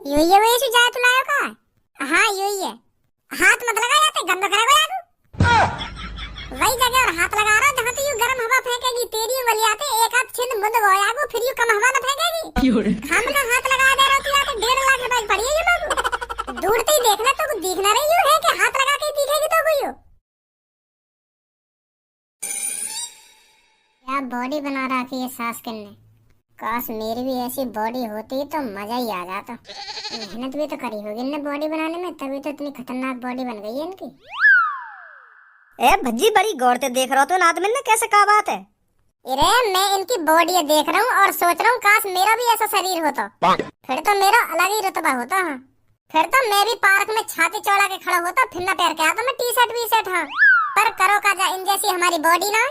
यो ये वो यीशु जाए तू लायो का। हाँ यो ही है। हाथ मत लगा जाते गंदा करेगा यार। वही जगह और हाथ लगा रहा जहाँ तो यू गर्म हवा फेंकेगी तेरी उंगली आते एक हाथ छिंद मुंद गोया को फिर यू कम हवा न फेंकेगी। हम ना हाथ लगा दे रहा तू आते 1.5 लाख रुपए की पड़ी है ये लोग। दूर से ही देखना तो दिखना रही यू है कि हाथ लगा के दिखेगी तो कोई हो। क्या बॉडी बना रखी है सास ने। काश मेरी भी ऐसी बॉडी होती तो मजा ही आ जाता। मेहनत भी तो करी होगी इनने बॉडी बनाने में तभी तो इतनी खतरनाक बॉडी बन गई है इनकी। ए भज्जी बड़ी गौर से देख रहा हो तो आदमी ने कैसे कहा बात है। अरे मैं इनकी बॉडी देख रहा हूँ और सोच रहा हूँ काश मेरा भी ऐसा शरीर होता फिर तो मेरा अलग ही रुतबा होता। हाँ फिर तो मैं भी पार्क में छाती चौड़ा के खड़ा होता फिर ना पैर के आता मैं टी शर्ट। हाँ पर करो का जा इन जैसी हमारी बॉडी ना।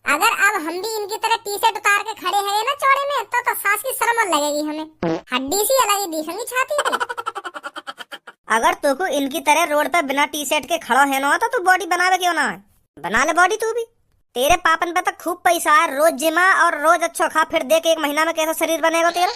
अगर अब हम भी इनकी तरह टी शर्ट उतार के खड़े हैं ना चौड़े में तो सास की शर्म लगेगी हमें। हड्डी सी अलग ही दिखेंगी छाती की। अगर तुमको इनकी तरह रोड पे बिना टी शर्ट के खड़ा है ना तो तू बॉडी बनावे क्यों ना है। बना ले बॉडी तू भी। तेरे पापन पे तो खूब पैसा है रोज जिमा और रोज अच्छा खा फिर देख 1 महीना में कैसा शरीर बनेगा तेरा।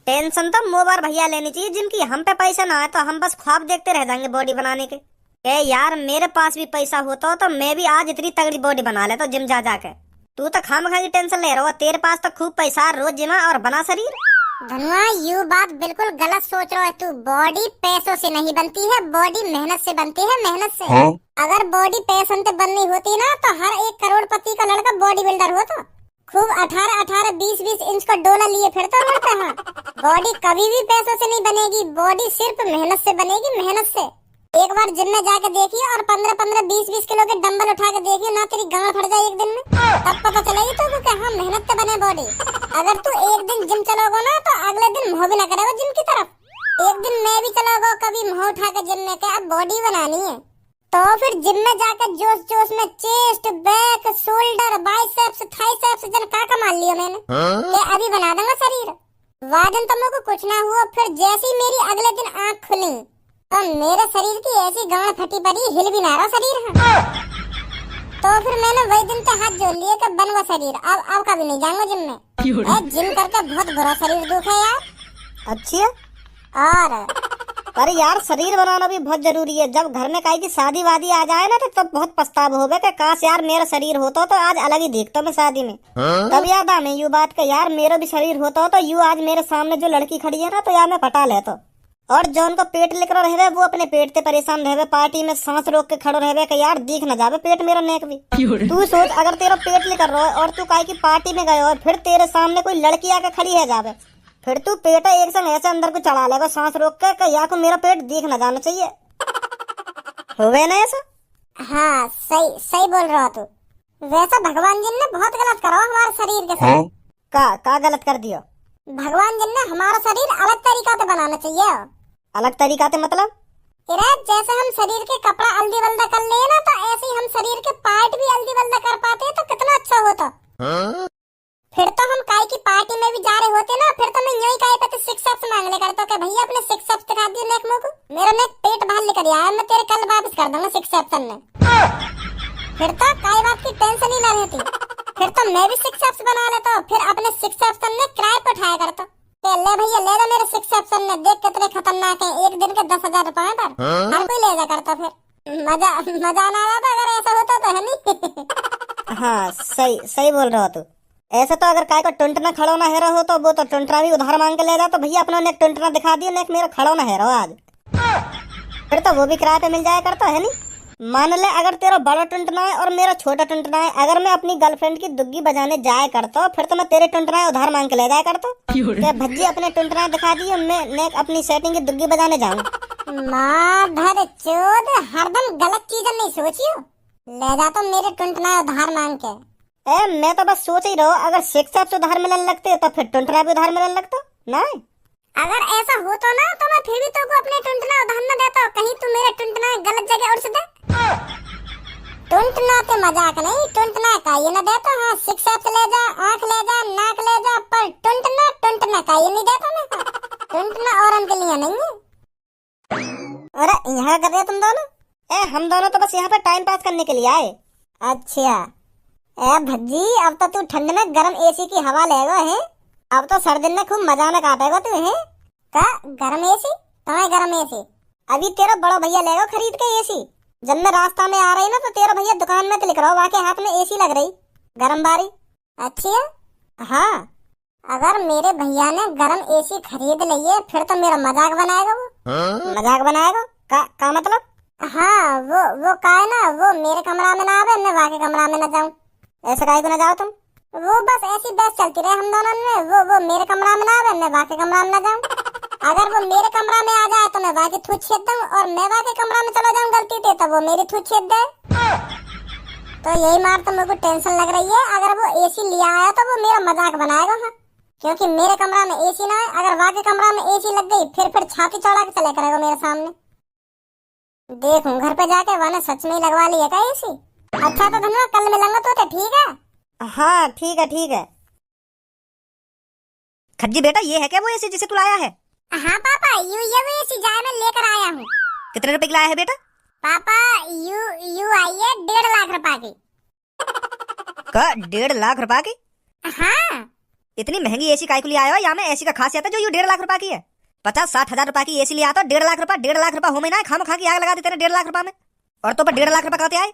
टेंशन तो मोबाइल भैया लेनी चाहिए जिनकी हम पे पैसा ना है तो हम बस ख्वाब देखते रह जाएंगे बॉडी बनाने के। यार मेरे पास भी पैसा होता तो मैं भी आज इतनी तगड़ी बॉडी बना लेता जिम जा जाके। तू तो खामखा की टेंशन ले रहा हो तेरे पास तो खूब पैसा रोज जिमा और बना शरीर। धनुआ यू बात बिल्कुल गलत सोच रहा है तू। बॉडी पैसों से नहीं बनती है बॉडी मेहनत से बनती है मेहनत से। हाँ? अगर बॉडी पैसों से बननी होती ना तो हर एक करोड़पति का लड़का बॉडी बिल्डर होता। खूब 18-18 20-20 इंच का डोला लिए फिरता रोड पे। हाँ बॉडी कभी भी पैसों से नहीं बनेगी बॉडी सिर्फ मेहनत से बनेगी मेहनत से। एक बार जिम में जाके देखिए और 15-15 20-20 किलो के डंबल उठा के देखिए ना तेरी गांड फट जाए एक दिन में तब पता चलेगी तो कि हाँ मेहनत से बने बॉडी। अगर तू एक दिन जिम चलोगे ना तो अगले दिन मुँह भी ना करेगा जिम की तरफ। एक दिन मैं भी चलोगा कभी मुँह उठा के जिम में क्या अब बॉडी बनानी है तो फिर जिम में जाकर जोश जोश में चेस्ट बैक शोल्डर बाइसेप्स थाइसेप्स जन का मान लिया मैंने अभी बना दूंगा शरीर। वादन तो मेरे को कुछ ना हुआ फिर जैसी मेरी अगले दिन आँख खुली तो मेरे शरीर की ऐसी गांड फटी पड़ी हिल भी ना रहा शरीर। है तो फिर मैंने वही दिन के हाथ जोड़ लिए कि बनवा शरीर अब कभी नहीं जाऊंगा जिम में। जिम करके बहुत बुरा शरीर दुख है यार। अच्छा और पर यार शरीर बनाना भी बहुत जरूरी है। जब घर में काई की शादी वादी आ जाए ना तो तब बहुत पछतावा होगा कि काश यार मेरा शरीर होता तो आज अलग ही देखता मैं शादी में। तब याद आने यू बात का यार मेरा भी शरीर होता तो यू आज मेरे सामने जो लड़की खड़ी है ना तो यार मैं पटा लेता। और जो उनको पेट लेकर रहे वो अपने पेट से परेशान रहे पार्टी में सांस रोक के खड़ो रहे कि यार दिख न जावे पेट मेरा नेक भी। तू सोच अगर तेरा पेट लेकर रहो और तू काई की पार्टी में गए और फिर तेरे सामने कोई लड़की आकर खड़ी है जावे फिर तू पेट एक संग ऐसे अंदर को चढ़ा लेगा सांस रोक के या को मेरा पेट दिख न जाना चाहिए। हुए ना ऐसा। हाँ सही बोल रहा तू। वैसा भगवान जी ने बहुत गलत करा हमारे शरीर के साथ। का गलत कर दिया। भगवान जी ने हमारा शरीर अलग तरीका से बनाना चाहिए। अलग तरीका से मतलब जैसे हम शरीर के कपड़ा अल्दी वल्दा कर ले ना तो ऐसे ही हम शरीर के पार्ट भी अल्दी वल्दा कर पाते तो कितना अच्छा होता। फिर तो हम काय की पार्टी में भी जा रहे होते ना फिर तो मैं यूं ही काय पे 6 एब्स मांग ले करता कि भैया अपने 6 एब्स दिखा दिए नेक मुंह को मेरा नेक पेट बाहर लेकर आया मैं तेरे कल वापस कर दूंगा 6 एब्स में। फिर तो काय बात की टेंशन ही ना रहती। फिर तो मैं भी 6 एब्स बना लेता फिर अपने 6 एब्स में किराए पे उठाया करता। ले भैया ले लो मेरे 6 एब्स में देख कितने खतरनाक है एक दिन के 10,000 रुपए पर हर कोई ले जा करता। फिर मजा ना आता अगर ऐसा होता तो है नहीं। हाँ सही बोल रहा हो तू। ऐसे तो अगर काय को टुंटना खड़ो ना है रहो तो वो तो टुंटना भी उधार मांग के ले जा तो भैया अपना नेक टुंटना दिखा दियो नेक मेरा खड़ो ना है रहो आज फिर तो वो भी किराए पे मिल जाया करता है नहीं। मान ले अगर तेरा बड़ा टुंटना है और मेरा छोटा टुंटना है अगर मैं अपनी गर्लफ्रेंड की दुग्गी बजाने जाया करता फिर तो मैं तेरे टुंटना उधार मांग के ले जाया करता। क्या भज्जी अपने टुंटना दिखा दियो मैं नेक अपनी सेटिंग की दुग्गी बजाने जाऊँ। माधर चोद हरदम गलत चीजें नहीं सोचियो ले जा तो मेरे टुंटना उधार मांग के। मैं तो बस सोच ही रहा हूँ अगर 6 एब्स उधार मिलने लगते तो फिर टुंटना भी उधार मिलने लगता ना। अगर ऐसा हो तो ना तो मैं फिर भी तो को अपने टुंटना उधार न देता कहीं तू मेरे टुंटना गलत जगह उड़ से दे। टुंटना के मजाक नहीं टुंटना का ये न देता। हाँ 6 एब्स ले जा आँख ले जा नाक ले जा पर टुंटना का ये नहीं देता मैं। टुंटना और उनके लिए नहीं है। अरे यहाँ कर रहे तुम दोनों। हम दोनों तो बस यहाँ पे टाइम पास करने के लिए आए। अच्छा भज्जी अब तो तू ठंड में गर्म एसी की हवा लेगा है अब तो सर्दी में खूब मजा में काटेगा तू है। का गरम एसी? तुम्हें गरम एसी? अभी तेरा बड़ा भैया लेगा खरीद के एसी। जब मैं रास्ता में आ रही ना तो तेरा भैया दुकान में तो लिख रहा हो, के हाथ में एसी लग रही गरम बारी। अच्छी है। हाँ, अगर मेरे भैया ने गरम एसी खरीद लिए फिर तो मेरा मजाक बनाएगा वो। मजाक बनाएगा? का मतलब? हाँ, वो का है ना, वो मेरे कमरा में ना आवे, मैं वहाँ के कमरा में ना जाऊँ। ऐसा काहे को ना जाओ तुम? वो बस ऐसी बहस चलती रहे हम दोनों में। वो मेरे कमरा में ना आवे, मैं वहाँ के कमरा में ना जाऊँ। अगर वो मेरे कमरा में आ जाए तो मैं वहाँ की थूक छेद दूँ, और मैं वहाँ के कमरा में चला जाऊँ गलती से तो वो मेरी थूक छेद दे। तो यही मार तो मेरे को टेंशन लग रही है। अगर वो एसी लिया आया तो वो मेरा मजाक बनाएगा। हाँ, क्योंकि मेरे कमरा में एसी ना है, अगर वहाँ के कमरा में एसी लग गई फिर छाती चौड़ा के चले करेगा मेरे सामने। देखूं घर पे जाके वहाँ सच में ही लगवा लिया का एसी। अच्छा तो धन्यवाद, कल मिलेंगे तो ठीक है। हाँ ठीक है ठीक है। खज्जी बेटा, ये है क्या वो एसी जिसे तू लाया है? हाँ पापा, ये वो एसी जाए मैं लेकर आया हूँ। कितने रुपए की लाया है बेटा? पापा यू आई है 1.5 लाख रुपए की। का 1.5 लाख रुपए की? हाँ। इतनी महंगी एसी काहे को लिया आया हो? यहाँ में एसी का खासियत है जो यू 1.5 लाख रुपए की है। 50-60 हजार रुपए की एसी लिया तो 1.5 लाख रुपए हो में ना खाम खा की आग लगा देते 1.5 लाख रुपए में। और तो पर 1.5 लाख रुपए कहते आए?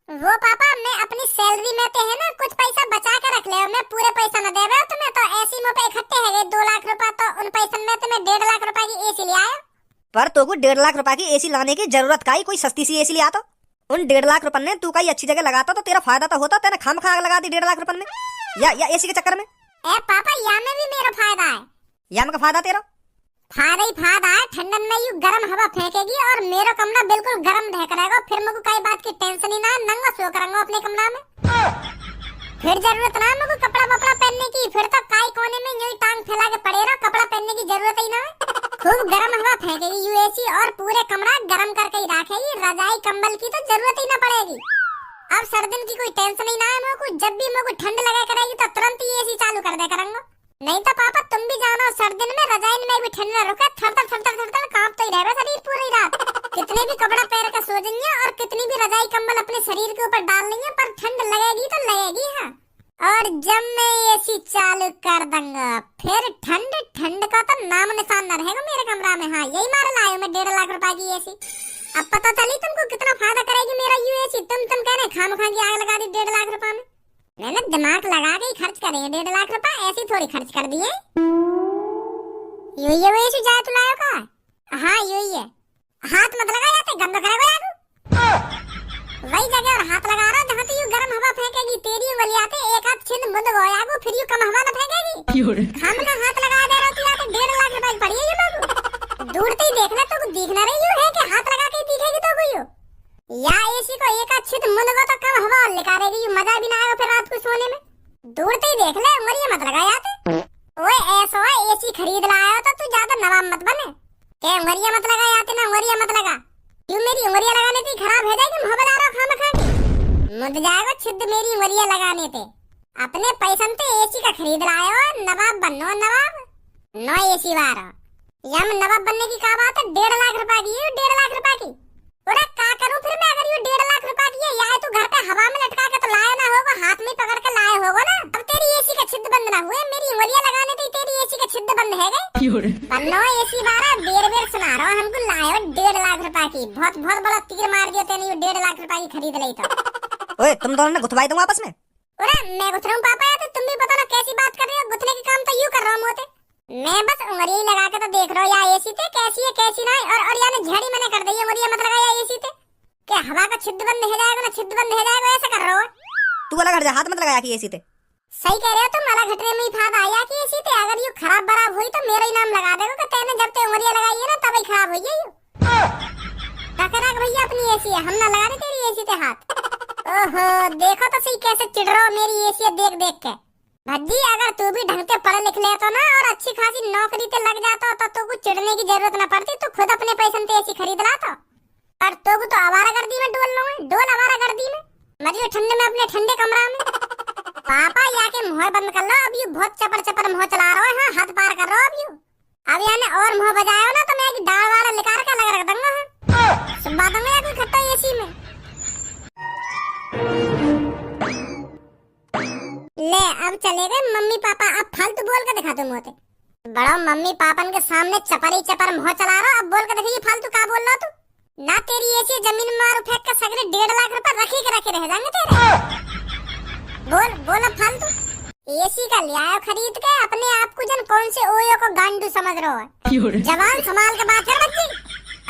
वो पापा मैं अपनी सैलरी में तो है ना कुछ पैसा बचा कर रख ले, मैं पूरे पैसा न दे रहा तुम्हें। तो ऐसी में पे इकट्ठे है 2 लाख रुपए, तो उन पैसों में तुम्हें 1.5 लाख रुपए की एसी ले आया। पर तो को 1.5 लाख रुपए की एसी लाने की जरूरत का ही? कोई सस्ती सी एसी लिया तो उन 1.5 लाख रुपए ने तू कहीं अच्छी जगह लगाता तो तेरा फायदा तो होता। तेने खाम खा लगा दी 1.5 लाख रुपए में या एसी के चक्कर में। ए पापा, या में भी मेरा फायदा है। या में का फायदा तेरा? फायदा ही फायदा है। ठंडन में यू गर्म हवा फेंकेगी और मेरा कमरा बिल्कुल गर्म रह करेगा। फिर मेरे को कई बात की टेंशन ही ना, नंगा सो करूंगा अपने कमरा में। फिर जरूरत ना मेरे को कपड़ा वपड़ा पहनने की। फिर तो काई कोने में यूं टांग फैला के पड़े रहो, कपड़ा पहनने की जरूरत ही ना है। खूब गर्म हवा फेंकेगी यू एसी और पूरे कमरा गर्म करके ही रखेगी। रजाई कंबल की तो जरूरत ही ना पड़ेगी। अब सर्दी की कोई टेंशन ही ना है मेरे को। जब भी मेरे को ठंड लगा करेगी तो तुरंत ही एसी चालू कर दे करूंगा। नहीं तो पापा तुम भी जानो, सर्दी में रजाई में भी ठंड ना रुके, थर कांपता ही रहेगा शरीर पूरी रात। कितने भी कपड़ा पहन के सो जाइए और कितनी भी रजाई कंबल अपने शरीर के ऊपर डाल लेंगे, पर ठंड लगेगी तो लगेगी। हाँ, और जब मैं एसी चालू कर दूंगा फिर ठंड का तो नाम निशान न रहेगा मेरे कमरा में। हाँ, यही मार लाया मैं 1.5 लाख रुपए की एसी। अब पता चली तुमको कितना फायदा करेगी मेरा यू एसी। तुम कहने खाम खा की आग लगा दी 1.5 लाख रुपए में। मैंने दिमाग लगा के ही खर्च करे 1.5 लाख रुपए, ऐसी थोड़ी खर्च कर दिए। यही है वो एसी जाए तुलायो का? हाँ यही है। हाथ मत लगा जाते, गंदा करेगा यार। वही जगह और हाथ लगा रहा जहाँ तो यू गर्म हवा फेंकेगी। तेरी उंगलियां आते एक हाथ छिंद मुंद गोयागो, फिर यू कम हवा न फेंकेगी। खाम ना हाथ लगा दे रहा तू, 1.5 लाख रुपए की पड़ी है ये लोग। दूर से ही देखना तो दिख ना रही है कि हाथ लगा के दिखेगी तो कोई या एसी को एक छिद मुंदगा तो कम हवा निकालेगी, मजा भी ना आएगा फिर रात को सोने में। दूर से ही देख ले, उंगलियां मत लगा जाते। ओए ऐसा है एसी खरीद लाया तो तू ज्यादा नवाब मत बने। क्या उंगलियां मत लगा जाते ना, उंगलियां मत लगा। क्यों मेरी उंगलियां लगाने से खराब हो जाएगी? मुंह बना रहा खाम खा के मुद जाएगा छिद मेरी उंगलियां लगाने पे। अपने पैसन से एसी का खरीद लाया हो, नवाब बनो नवाब। नो एसी वाला यम नवाब बनने की क्या बात है? 1.5 लाख रुपए की, 1.5 लाख रुपए की। अरे क्या करूं फिर मैं अगर ये 1.5 लाख रुपए की है? या तो घर पे हवा में लटका के तो लाया ना होगा, हाथ में पकड़ के लाए होगा ना। अब तेरी एसी का छिद बंद ना हुए, मेरी उंगलियां लगाने से तेरी एसी का छिद बंद है गई। बन्नो एसी वाला बेर सुना रहा हूं, हमको लाए 1.5 लाख रुपए की। बहुत बड़ा तीर मार दिया तेने, 1.5 लाख रुपए की खरीद ली तो। ओए तुम दोनों ने गुथवाई दूंगा आपस में। अरे मैं गुथ रहा हूं पापा, या तो तुम भी पता ना कैसी बात कर रहे हो। गुथने के काम तो यूं कर रहा हूं मोते। मैं बस उंगली लगा के तो देख रहा हूं या एसी थे कैसी है कैसी ना है। और या ने झड़ी मैंने कर दी है, उंगलियां मत लगाया एसी थे। क्या हवा का छिद बंद हो जाएगा ना, छिद बंद हो जाएगा, ऐसा कर रहा हो। तू अलग हट जा, हाथ मत लगाया कि एसी थे। सही कह रहे हो तुम, अलग घटने में ही फायदा आया कि एसी थे। अगर ये खराब बराब हुई तो मेरा ही नाम लगा देगा कि तेने जब ते उंगलियां लगाई है ना तभी खराब हुई है ये। टकरा भैया अपनी एसी है, हम ना लगा दे तेरी एसी पे हाथ। ओहो देखो तो सही कैसे चिढ़ रहा हो मेरी एसी देख के। भज्जी अगर तू भी ढंग से पढ़ लिख लेता ना और अच्छी खासी नौकरी पे लग जाता तो तू कुछ चिढ़ने की जरूरत न पड़ती। तू खुद अपने पैसे से एसी खरीद लाता। पर तो आवारागर्दी में डोल आवारागर्दी में मजे ठंडे में अपने ठंडे कमरा में। पापा या के मुंह बंद कर लो, अब यू बहुत चपर मुंह चला रहा है। हाँ हद पार कर रहा हो अब याने और मुंह बजाया ना तो मैं एक डाल वाला निकाल के अलग रख दूंगा। सुबह दूंगा या कोई खट्टा एसी में। ले अब चले गए मम्मी पापा, अब फालतू बोल के दिखा दो मोते। बड़ा मम्मी पापन के सामने चपरी चपर मुँह चला रहा, अब बोल के देखिए फालतू का बोल रहा तू। ना तेरी एसी जमीन में मारू फेंक के सगरे 1.5 लाख रुपए रखे के रखे रह जाएंगे तेरे। बोल बोल अब फालतू। एसी का ले आयो खरीद के, अपने आप को जन कौन से ओयो को गांडू समझ रहा है। जवान संभाल के बात कर बच्ची,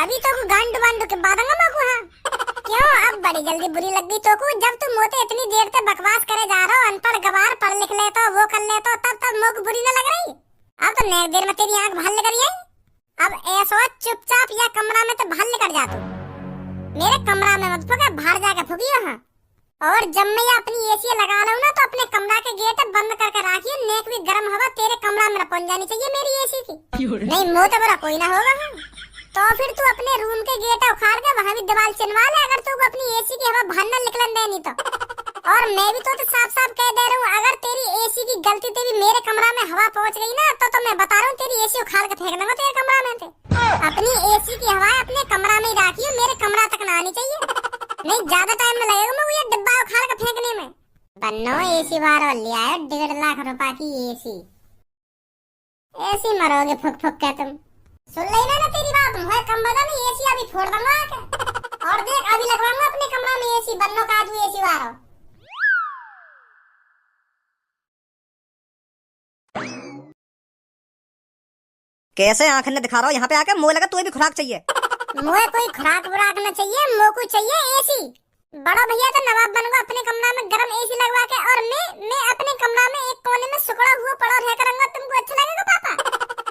अभी तो को गांडू बांडू के बादंगा मगू। हाँ क्यों अब बड़ी जल्दी बुरी लग गई तो को? जब तुम मोते इतनी देर तक बकवास करे जा रहे हो, अनपढ़ गवार पढ़ लिख लेता वो कर लेता, तब मोक बुरी न लग रही। अब तो नई देर में तेरी आंख भाल लेकर आई। अब ऐसा चुपचाप या कमरा में तो भाल लेकर जा तू, मेरे कमरा में मत फुका, बाहर जाके फुकी वहाँ। और जब मैं अपनी एसी लगा लूं ना तो अपने कमरा के गेट बंद करके रखिए, नेक भी गर्म हवा तेरे कमरा में पहुंच जानी चाहिए मेरी एसी की। नहीं मुँह तो बड़ा कोई ना होगा। तो फिर तू अपने रूम के गेट उखाड़ के वहाँ भी दीवार चिनवा ले, अगर तू अपनी एसी की हवा बाहर न निकलन दे नहीं तो। और मैं भी तो साफ साफ कह दे रहा हूँ, अगर तेरी एसी की गलती तेरी मेरे कमरा में हवा पहुँच गई ना तो मैं बता रहा हूँ तेरी एसी उखाड़ के फेंक दूंगा तेरे कमरा में थे। अपनी एसी की हवा अपने कमरा में ही रखियो, मेरे कमरा तक ना आनी चाहिए। नहीं ज्यादा टाइम न लगेगा मैं ये डिब्बा उखाड़ के फेंकने में। बन्नो एसी बार ले आयो 1.5 लाख रुपए की एसी। ऐसी मरोगे फुक फुक के तुम। सुन ली ना तेरी बात, मुझे कम बजा नहीं, एसी अभी फोड़ दूंगा आके। और देख अभी लगवाऊंगा अपने कमरा में एसी, बन्नो का तू एसी वाला। कैसे आंख ने दिखा रहा हो यहाँ पे आके? मुँह लगा तुम्हें भी खुराक चाहिए। मुझे कोई खुराक बुराक न चाहिए, मुँह को चाहिए एसी। बड़ा भैया तो नवाब बनूंगा अपने कमरा में गर्म एसी लगवा के, और मैं अपने कमरा में एक कोने में सुकड़ा हुआ पड़ा रह करूंगा। तुमको अच्छा लगेगा पापा?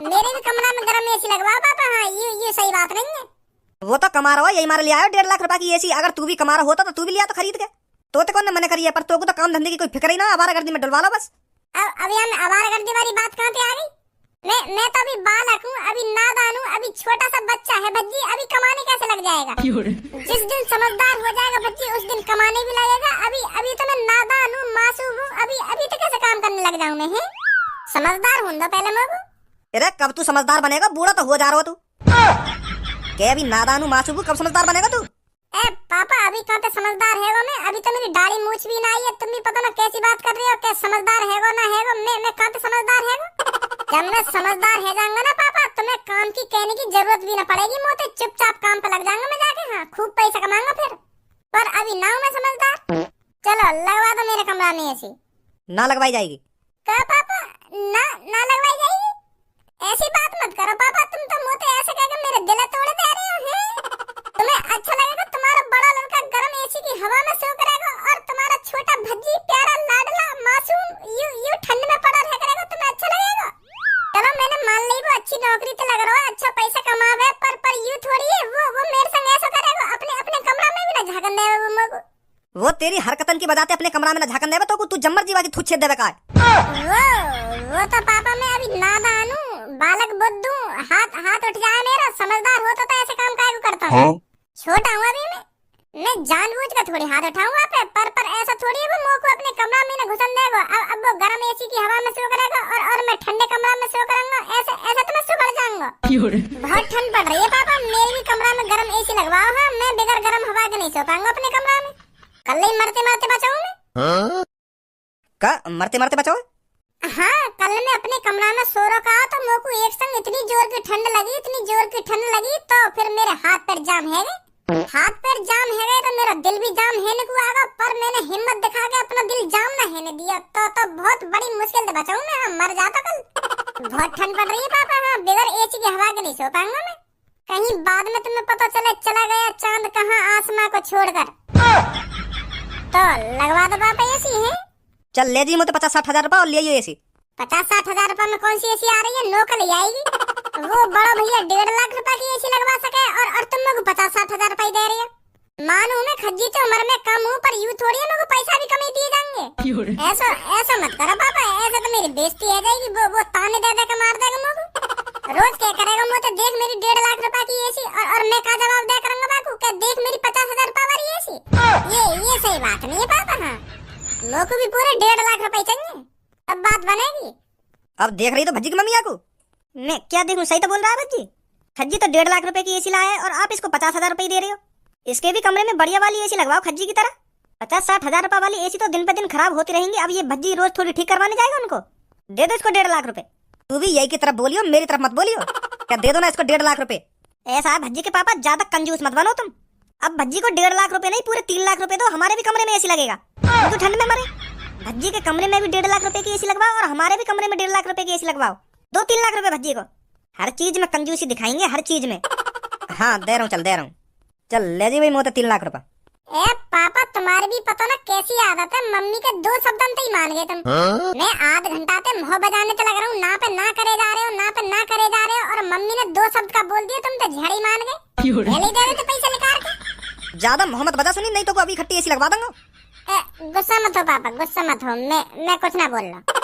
मेरे भी कमरा में गर्म एसी लगवाओ पापा। हाँ ये सही बात नहीं है। वो तो कमा रहा हो, यही मारे ले आयो 1.5 लाख रुपए की एसी। अगर तू भी कमा रहा होता तो तू भी लिया तो खरीद के। तो कौन ने मना करी है, पर तो को तो काम धंधे की कोई फिक्र ही ना, आवारागर्दी में डलवा लो बस। अभी हम आवारागर्दी वाली बात कहाँ पे आ गई? मैं तो अभी बालक हूँ, अभी नादान हूँ, अभी छोटा सा बच्चा है भज्जी, अभी कमाने कैसे लग जाएगा? जिस दिन समझदार हो जाएगा बच्ची उस दिन कमाने भी लगेगा। अभी तो मैं नादान हूँ, मासूम हूँ, अभी तो कैसे काम करने लग जाऊँ मैं? समझदार हूँ तो पहले मैं। अरे कब तू समझदार बनेगा? बूढ़ा तो हो जा रहा हो तू। क्या अभी नादान हूँ मासूम हूँ, कब समझदार बनेगा तू? ए पापा अभी कहाँ पे समझदार है वो? मैं अभी तो मेरी दाढ़ी मूछ भी ना आई है, तुम भी पता ना कैसी बात कर रही हो, क्या समझदार है वो ना है वो? मैं कहाँ पे समझदार है वो? जब मैं समझदार है जाऊंगा ना पापा तो मैं काम की कहने की जरूरत भी ना पड़ेगी, मोते चुपचाप काम पे लग जाऊंगा मैं जाके। हाँ खूब पैसा कमाऊंगा फिर। पर अभी ना हूँ मैं समझदार। चलो लगवा दो मेरे कमरा में एसी। ना लगवाई जाएगी। क्या पापा? ना लगवाई जाएगी? ऐसी बात मत करो पापा, तुम तो मोते ऐसे कह के मेरे दिल तोड़ दे रहे हो। तुम्हें अच्छा लगेगा तुम्हारा बड़ा लड़का गर्म एसी की हवा में सो करेगा, और तुम्हारा छोटा भज्जी प्यारा लाडला मासूम यू ठंड में पड़ा रह करेगा, तुम्हें अच्छा लगेगा? चलो मैंने मान ली वो अच्छी नौकरी तो लग रहा है, अच्छा पैसा कमावे, पर यू थोड़ी है वो मेरे संग ऐसा करेगा। अपने कमरा में भी ना झाकन देवे वो मगु। वो तेरी हरकतन की बजाते अपने कमरा में ना झाकन देवे तो तू जम्मर जीवा की थूछ छेद देवे का है। वो तो पापा मैं अभी नादान हूँ, बालक बुद्धू, हाथ उठ जाए मेरा। समझदार होता तो ऐसे काम काहे को करता हूँ? छोटा हूँ अभी मैं जानबूझ कर थोड़ी हाथ उठाऊंगा पे, पर ऐसा थोड़ी है वो मुंह को अपने कमरा में न घुसन देगा। अब वो गर्म एसी की हवा में सो करेगा और मैं ठंडे कमरा में सो करूंगा, ऐसे तो मैं सो कर जाऊंगा। बहुत ठंड पड़ रही है पापा, मेरे भी कमरा में गर्म एसी लगवाओ। हाँ मैं बगैर गर्म हवा के नहीं सो पाऊंगा अपने कमरा में, कल ही मरते बचाऊं मैं। का मरते बचाओ? हाँ कल मैं अपने कमरा में सो रखा तो मेरे को एक संग इतनी जोर की ठंड लगी तो फिर मेरे हाथ पैर जाम है गए। हाथ पैर जाम है गए तो मेरा दिल भी जाम है को आगा, पर मैंने हिम्मत दिखा के अपना दिल जाम ना है दिया तो बहुत बड़ी मुश्किल से बचाऊं मैं। हाँ मर जाता कल। बहुत ठंड पड़ रही है पापा। हाँ बगैर एसी की हवा के नहीं सो पाऊंगा मैं, कहीं बाद में तुम्हें पता चला गया चांद कहाँ आसमां को छोड़कर। तो लगवा दो पापा एसी है। चल ले दी मुझे 50-60 हजार रुपए और ले ये एसी। 50-60 हजार रुपए में कौन सी एसी आ रही है? नौकर ले आएगी। वो बड़ा भैया 1.5 लाख रुपए की एसी लगवा सके और तुम लोग 50-60 हजार रुपए दे रही है। मानू मैं खज्जी तो उम्र में कम हूँ, पर यूँ थोड़ी है मेरे को पैसा भी कम ही दिए जाएंगे। ऐसा मत करो पापा, ऐसा तो मेरी बेइज्जती हो जाएगी। वो ताने दे के मार देगा मुझे। रोज क्या करेगा मुझे? देख मेरी 1.5 लाख रुपए की एसी और मैं क्या जवाब दे करूंगा बाकू? क्या देख मेरी 50 हजार रुपए वाली एसी? ये सही बात नहीं है पापा। हाँ लोग को भी पूरे 1.5 लाख रुपए चाहिए, अब बात बनेगी। अब देख रही तो भज्जी की मम्मी को मैं क्या देखूं? सही तो बोल रहा है भज्जी। खज्जी तो 1.5 लाख रुपए की एसी लाया है और आप इसको 50 हजार रुपए दे रहे हो। इसके भी कमरे में बढ़िया वाली एसी लगवाओ खज्जी की तरह। 50-60 हजार रुपए वाली एसी तो दिन पे दिन खराब होती रहेंगी। अब ये भज्जी रोज थोड़ी ठीक करवाने जाएगा उनको। दे दो इसको 1.5 लाख रुपए। तू भी यही की तरफ बोलियो, मेरी तरफ मत बोलियो। क्या दे दो ना इसको 1.5 लाख रुपए। ऐसा है भज्जी के पापा, ज्यादा कंजूस मत बनो तुम। अब भज्जी को 1.5 लाख रुपए नहीं, पूरे 3 लाख रुपए दो। हमारे भी कमरे में एसी लगेगा, तो ठंड में मरे। भज्जी के कमरे में भी 1.5 लाख रुपए की एसी लगवाओ और हमारे भी कमरे में 1.5 लाख रुपए की एसी लगवाओ। 2-3 लाख रुपए भज्जी को। हर चीज में कंजूसी दिखाएंगे, हर चीज में। हाँ दे रहा हूँ, चल दे रहा हूँ। चल ले जी भाई मोते 3 लाख रुपए। ए पापा, तुम्हारी भी पता ना कैसी आदत है, मम्मी के 2 शब्द अंत ही मान गए तुम। मैं आध घंटा से मुँह बजाने तो लग रहा हूँ, ना पे ना करे जा रहे हो, ना पे ना करे जा रहे हो, और मम्मी ने 2 शब्द का बोल दिया, तुम तो झड़ी मान गए। ले दे रहे थे पैसे निकाल के। ज्यादा मोहम्मद बजा सुनी, नहीं तो को अभी खट्टी एसी लगवा दूंगा। गुस्सा मत हो पापा, गुस्सा मत हो, मैं कुछ ना बोल रहा।